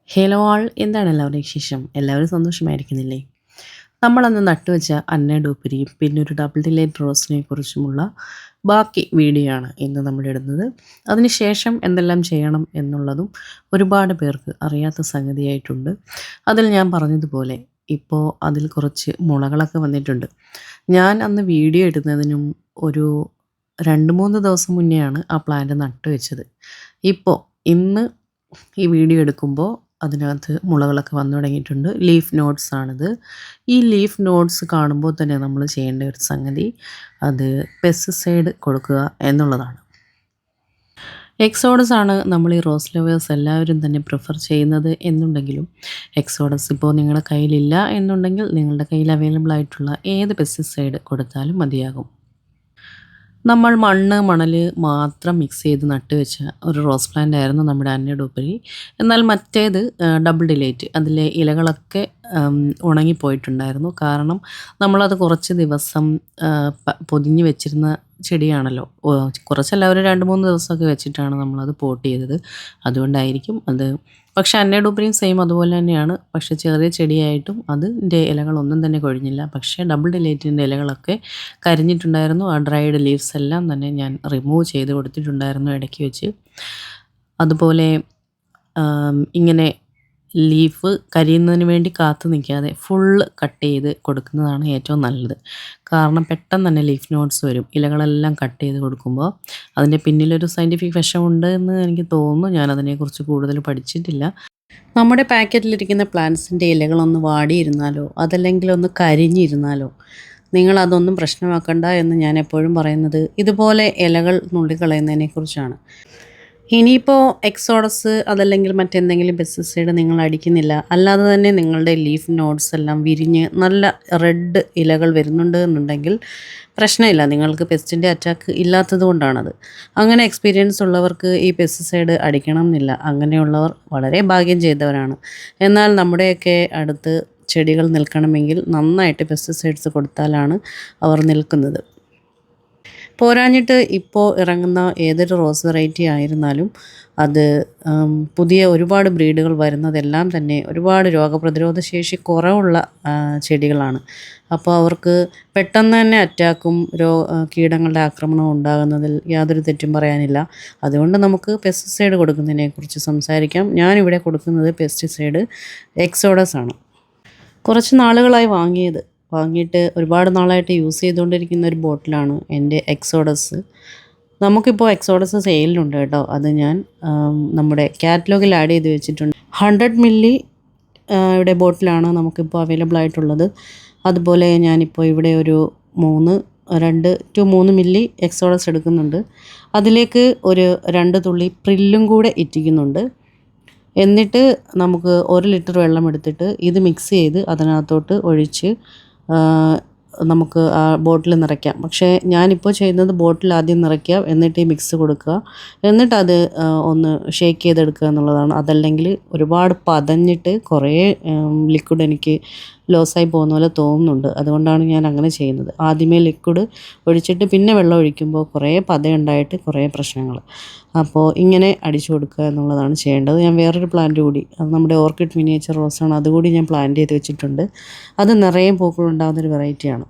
Hello ആൾ എന്താണ് എല്ലാവരുടെയും വിശേഷം? എല്ലാവരും സന്തോഷമായിരിക്കുന്നില്ലേ? നമ്മളന്ന് നട്ടുവെച്ച അന്നഡൂപ്പരിയും പിന്നെ ഒരു ഡബിൾ ഡിലൈറ്റ് റോസിനെ കുറിച്ചുമുള്ള ബാക്കി വീഡിയോ ആണ് ഇന്ന് നമ്മൾ ഇടുന്നത്. അതിനുശേഷം എന്തെല്ലാം ചെയ്യണം എന്നുള്ളതും ഒരുപാട് പേർക്ക് അറിയാത്ത സംഗതിയായിട്ടുണ്ട്. അതിൽ ഞാൻ പറഞ്ഞതുപോലെ ഇപ്പോൾ അതിൽ കുറച്ച് മുളകളൊക്കെ വന്നിട്ടുണ്ട്. ഞാൻ അന്ന് വീഡിയോ ഇടുന്നതിനും ഒരു 2-3 ദിവസം മുന്നെയാണ് ആ പ്ലാന്റ് നട്ടുവെച്ചത്. ഇപ്പോൾ ഇന്ന് ഈ വീഡിയോ എടുക്കുമ്പോൾ അതിനകത്ത് മുളകളൊക്കെ വന്നു തുടങ്ങിയിട്ടുണ്ട്. ലീഫ് നോഡ്സ് ആണിത്. ഈ ലീഫ് നോഡ്സ് കാണുമ്പോൾ തന്നെ നമ്മൾ ചെയ്യേണ്ട ഒരു സംഗതി അത് പെസ്റ്റിസൈഡ് കൊടുക്കുക എന്നുള്ളതാണ്. എക്സോഡസ് ആണ് നമ്മൾ ഈ റോസ് ലവേഴ്സ് എല്ലാവരും തന്നെ പ്രിഫർ ചെയ്യുന്നത് എന്നുണ്ടെങ്കിലും എക്സോഡസ് ഇപ്പോൾ നിങ്ങളുടെ കയ്യിലില്ല എന്നുണ്ടെങ്കിൽ നിങ്ങളുടെ കയ്യിൽ അവൈലബിൾ ആയിട്ടുള്ള ഏത് പെസ്റ്റിസൈഡ് കൊടുത്താലും മതിയാകും. നമ്മൾ മണ്ണ്, മണൽ മാത്രം മിക്സ് ചെയ്ത് നട്ടുവെച്ച ഒരു റോസ് പ്ലാന്റ് ആയിരുന്നു നമ്മുടെ അന്നഡൂപ്പരി. എന്നാൽ മറ്റേത് ഡബിൾ ഡിലൈറ്റ് അതിലെ ഇലകളൊക്കെ ഉണങ്ങിപ്പോയിട്ടുണ്ടായിരുന്നു. കാരണം നമ്മളത് കുറച്ച് ദിവസം പൊതിഞ്ഞ് വെച്ചിരുന്ന ചെടിയാണല്ലോ. കുറച്ചല്ല, ഒരു 2-3 ദിവസമൊക്കെ വെച്ചിട്ടാണ് നമ്മളത് പോട്ട് ചെയ്തത്. അതുകൊണ്ടായിരിക്കും അത്. പക്ഷേ അന്നഡൂപ്പരിയും സെയിം അതുപോലെ തന്നെയാണ്. പക്ഷേ ചെറിയ ചെടിയായിട്ടും അതിൻ്റെ ഇലകളൊന്നും തന്നെ കൊഴിഞ്ഞില്ല. പക്ഷേ ഡബിൾ ഡിലൈറ്റിൻ്റെ ഇലകളൊക്കെ കരിഞ്ഞിട്ടുണ്ടായിരുന്നു. ആ ഡ്രൈഡ് ലീവ്സ് എല്ലാം തന്നെ ഞാൻ റിമൂവ് ചെയ്ത് കൊടുത്തിട്ടുണ്ടായിരുന്നു ഇടയ്ക്ക് വെച്ച്. അതുപോലെ ഇങ്ങനെ ലീഫ് കരിയുന്നതിന് വേണ്ടി കാത്തു നിൽക്കാതെ ഫുള്ള് കട്ട് ചെയ്ത് കൊടുക്കുന്നതാണ് ഏറ്റവും നല്ലത്. കാരണം പെട്ടെന്ന് തന്നെ ലീഫ് നോട്ട്സ് വരും. ഇലകളെല്ലാം കട്ട് ചെയ്ത് കൊടുക്കുമ്പോൾ അതിൻ്റെ പിന്നിലൊരു സയൻറ്റിഫിക് വശമുണ്ട് എന്ന് എനിക്ക് തോന്നുന്നു. ഞാനതിനെക്കുറിച്ച് കൂടുതൽ പഠിച്ചിട്ടില്ല. നമ്മുടെ പാക്കറ്റിലിരിക്കുന്ന പ്ലാന്റ്സിൻ്റെ ഇലകളൊന്ന് വാടിയിരുന്നാലോ അതല്ലെങ്കിൽ ഒന്ന് കരിഞ്ഞിരുന്നാലോ നിങ്ങളതൊന്നും പ്രശ്നമാക്കണ്ട എന്ന് ഞാൻ എപ്പോഴും പറയുന്നത് ഇതുപോലെ ഇലകൾ നുള്ളിക്കളയുന്നതിനെക്കുറിച്ചാണ്. ഇനിയിപ്പോൾ എക്സോഡസ് അതല്ലെങ്കിൽ മറ്റെന്തെങ്കിലും പെസ്റ്റിസൈഡ് നിങ്ങൾ അടിക്കുന്നില്ല, അല്ലാതെ തന്നെ നിങ്ങളുടെ ലീഫ് നോഡ്സ് എല്ലാം വിരിഞ്ഞ് നല്ല റെഡ് ഇലകൾ വരുന്നുണ്ട് എന്നുണ്ടെങ്കിൽ പ്രശ്നമില്ല. നിങ്ങൾക്ക് പെസ്റ്റിൻ്റെ അറ്റാക്ക് ഇല്ലാത്തത് കൊണ്ടാണത്. അങ്ങനെ എക്സ്പീരിയൻസ് ഉള്ളവർക്ക് ഈ പെസ്റ്റിസൈഡ് അടിക്കണം എന്നില്ല. അങ്ങനെയുള്ളവർ വളരെ ഭാഗ്യം ചെയ്തവരാണ്. എന്നാൽ നമ്മുടെയൊക്കെ അടുത്ത് ചെടികൾ നിൽക്കണമെങ്കിൽ നന്നായിട്ട് പെസ്റ്റിസൈഡ്സ് കൊടുത്താലാണ് അവർ നിൽക്കുന്നത്. പോരാഞ്ഞിട്ട് ഇപ്പോൾ ഇറങ്ങുന്ന ഏതൊരു റോസ് വെറൈറ്റി ആയിരുന്നാലും അത് പുതിയ ഒരുപാട് ബ്രീഡുകൾ വരുന്നതെല്ലാം തന്നെ ഒരുപാട് രോഗപ്രതിരോധ ശേഷി കുറവുള്ള ചെടികളാണ്. അപ്പോൾ അവർക്ക് പെട്ടെന്ന് തന്നെ അറ്റാക്കും കീടങ്ങളുടെ ആക്രമണവും ഉണ്ടാകുന്നതിൽ യാതൊരു തെറ്റും പറയാനില്ല. അതുകൊണ്ട് നമുക്ക് പെസ്റ്റിസൈഡ് കൊടുക്കുന്നതിനെക്കുറിച്ച് സംസാരിക്കാം. ഞാനിവിടെ കൊടുക്കുന്നത് പെസ്റ്റിസൈഡ് എക്സോഡസ് ആണ്. കുറച്ച് നാളുകളായി വാങ്ങിയിട്ട് ഒരുപാട് നാളായിട്ട് യൂസ് ചെയ്തുകൊണ്ടിരിക്കുന്ന ഒരു ബോട്ടിലാണ് എൻ്റെ എക്സോഡസ്. നമുക്കിപ്പോൾ എക്സോഡസ് സെയിലിനുണ്ട് കേട്ടോ. അത് ഞാൻ നമ്മുടെ കാറ്റലോഗിൽ ആഡ് ചെയ്ത് വെച്ചിട്ടുണ്ട്. 100 മില്ലി യുടെ ബോട്ടിലാണ് നമുക്കിപ്പോൾ അവൈലബിൾ ആയിട്ടുള്ളത്. അതുപോലെ ഞാനിപ്പോൾ ഇവിടെ ഒരു 2 to 3 മില്ലി എക്സോഡസ് എടുക്കുന്നുണ്ട്. അതിലേക്ക് ഒരു 2 തുള്ളി പ്രില്ലും കൂടെ ഇറ്റിക്കുന്നുണ്ട്. എന്നിട്ട് നമുക്ക് 1 ലിറ്റർ വെള്ളം എടുത്തിട്ട് ഇത് മിക്സ് ചെയ്ത് അതിനകത്തോട്ട് ഒഴിച്ച് നമുക്ക് ആ ബോട്ടിൽ നിറയ്ക്കാം. പക്ഷേ ഞാനിപ്പോൾ ചെയ്യുന്നത് ബോട്ടിൽ ആദ്യം നിറയ്ക്കുക, എന്നിട്ട് ഈ മിക്സ് കൊടുക്കുക, എന്നിട്ട് അത് ഒന്ന് ഷേക്ക് ചെയ്തെടുക്കുക എന്നുള്ളതാണ്. അതല്ലെങ്കിൽ ഒരുപാട് പതഞ്ഞിട്ട് കുറേ ലിക്വിഡ് എനിക്ക് ലോസായി പോകുന്ന പോലെ തോന്നുന്നുണ്ട്. അതുകൊണ്ടാണ് ഞാൻ അങ്ങനെ ചെയ്യുന്നത്. ആദ്യമേ ലിക്വിഡ് ഒഴിച്ചിട്ട് പിന്നെ വെള്ളം ഒഴിക്കുമ്പോൾ കുറേ പതയുണ്ടായിട്ട് കുറേ പ്രശ്നങ്ങൾ. അപ്പോൾ ഇങ്ങനെ അടിച്ചു കൊടുക്കുക എന്നുള്ളതാണ് ചെയ്യേണ്ടത്. ഞാൻ വേറൊരു പ്ലാന്റ് കൂടി, അത് നമ്മുടെ ഓർക്കിഡ് മിനിയേച്ചർ റോസാണ്, അതുകൂടി ഞാൻ പ്ലാന്റ് ചെയ്ത് വെച്ചിട്ടുണ്ട്. അത് നിറയെ പൂക്കളുണ്ടാകുന്നൊരു വെറൈറ്റിയാണ്.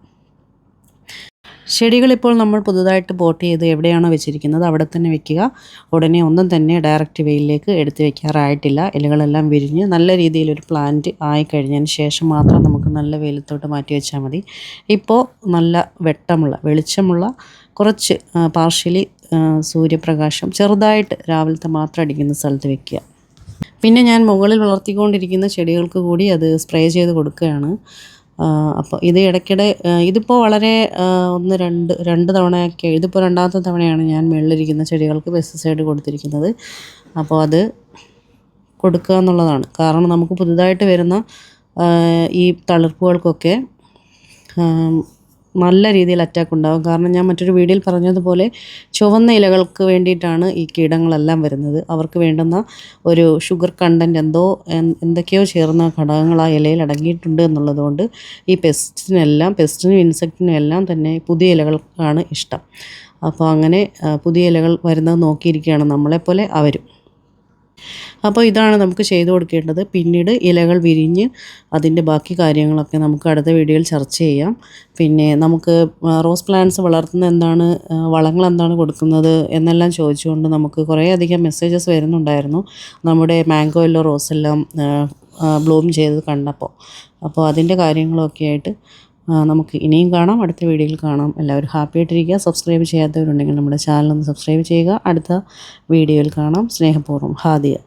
ചെടികളിപ്പോൾ നമ്മൾ പുതുതായിട്ട് പോട്ട് ചെയ്ത് എവിടെയാണോ വെച്ചിരിക്കുന്നത് അവിടെ തന്നെ വെക്കുക. ഉടനെ ഒന്നും തന്നെ ഡയറക്റ്റ് വെയിലിലേക്ക് എടുത്ത് വെക്കാറായിട്ടില്ല. ഇലകളെല്ലാം വിരിഞ്ഞ് നല്ല രീതിയിലൊരു പ്ലാന്റ് ആയിക്കഴിഞ്ഞതിന് ശേഷം മാത്രം നമുക്ക് നല്ല വെയിലത്തോട്ട് മാറ്റി വെച്ചാൽ മതി. ഇപ്പോൾ നല്ല വെളിച്ചമുള്ള കുറച്ച് പാർഷ്യലി സൂര്യപ്രകാശം ചെറുതായിട്ട് രാവിലത്തെ മാത്രം അടിക്കുന്ന സ്ഥലത്ത് വെക്കുക. പിന്നെ ഞാൻ മുകളിൽ വളർത്തിക്കൊണ്ടിരിക്കുന്ന ചെടികൾക്ക് കൂടി അത് സ്പ്രേ ചെയ്ത് കൊടുക്കുകയാണ്. അപ്പോൾ ഇത് ഇടയ്ക്കിടെ ഇതിപ്പോൾ വളരെ 2 തവണയൊക്കെ, ഇതിപ്പോൾ 2ാമത്തെ തവണയാണ് ഞാൻ മുകളിലിരിക്കുന്ന ചെടികൾക്ക് പെസ്റ്റിസൈഡ് കൊടുത്തിരിക്കുന്നത്. അപ്പോൾ അത് കൊടുക്കുക എന്നുള്ളതാണ്. കാരണം നമുക്ക് പുതുതായിട്ട് വരുന്ന ഈ തളിർപ്പുകൾക്കൊക്കെ നല്ല രീതിയിൽ അറ്റാക്ക് ഉണ്ടാകും. കാരണം ഞാൻ മറ്റൊരു വീഡിയോയിൽ പറഞ്ഞതുപോലെ ചുവന്ന ഇലകൾക്ക് വേണ്ടിയിട്ടാണ് ഈ കീടങ്ങളെല്ലാം വരുന്നത്. അവർക്ക് വേണ്ടുന്ന ഒരു ഷുഗർ കണ്ടൻറ്റ് എന്തൊക്കെയോ ചേർന്ന ഘടകങ്ങൾ ആ ഇലയിൽ അടങ്ങിയിട്ടുണ്ട് എന്നുള്ളതുകൊണ്ട് ഈ പെസ്റ്റിനും ഇൻസെക്റ്റിനും എല്ലാം തന്നെ പുതിയ ഇലകൾക്കാണ് ഇഷ്ടം. അപ്പോൾ അങ്ങനെ പുതിയ ഇലകൾ വരുന്നത് നോക്കിയിരിക്കുകയാണ് നമ്മളെപ്പോലെ അവരും. അപ്പോൾ ഇതാണ് നമുക്ക് ചെയ്തു കൊടുക്കേണ്ടത്. പിന്നീട് ഇലകൾ വിരിഞ്ഞ് അതിൻ്റെ ബാക്കി കാര്യങ്ങളൊക്കെ നമുക്ക് അടുത്ത വീഡിയോയിൽ ചർച്ച ചെയ്യാം. പിന്നെ നമുക്ക് റോസ് പ്ലാന്റ്സ് വളർത്തുന്ന എന്താണ്, വളങ്ങൾ എന്താണ് കൊടുക്കുന്നത് എന്നെല്ലാം ചോദിച്ചുകൊണ്ട് നമുക്ക് കുറേയധികം മെസ്സേജസ് വരുന്നുണ്ടായിരുന്നു നമ്മുടെ മാംഗോ യെല്ലോ റോസ് എല്ലാം ബ്ലൂം ചെയ്ത് കണ്ടപ്പോൾ. അപ്പോൾ അതിൻ്റെ കാര്യങ്ങളൊക്കെ ആയിട്ട് നമുക്ക് ഇനിയും കാണാം, അടുത്ത വീഡിയോയിൽ കാണാം. എല്ലാവരും ഹാപ്പി ആയിട്ടിരിക്കുക. സബ്സ്ക്രൈബ് ചെയ്യാത്തവരുണ്ടെങ്കിൽ നമ്മുടെ ചാനൽ ഒന്ന് സബ്സ്ക്രൈബ് ചെയ്യുക. അടുത്ത വീഡിയോയിൽ കാണാം. സ്നേഹപൂർവ്വം, ഹാദിയ.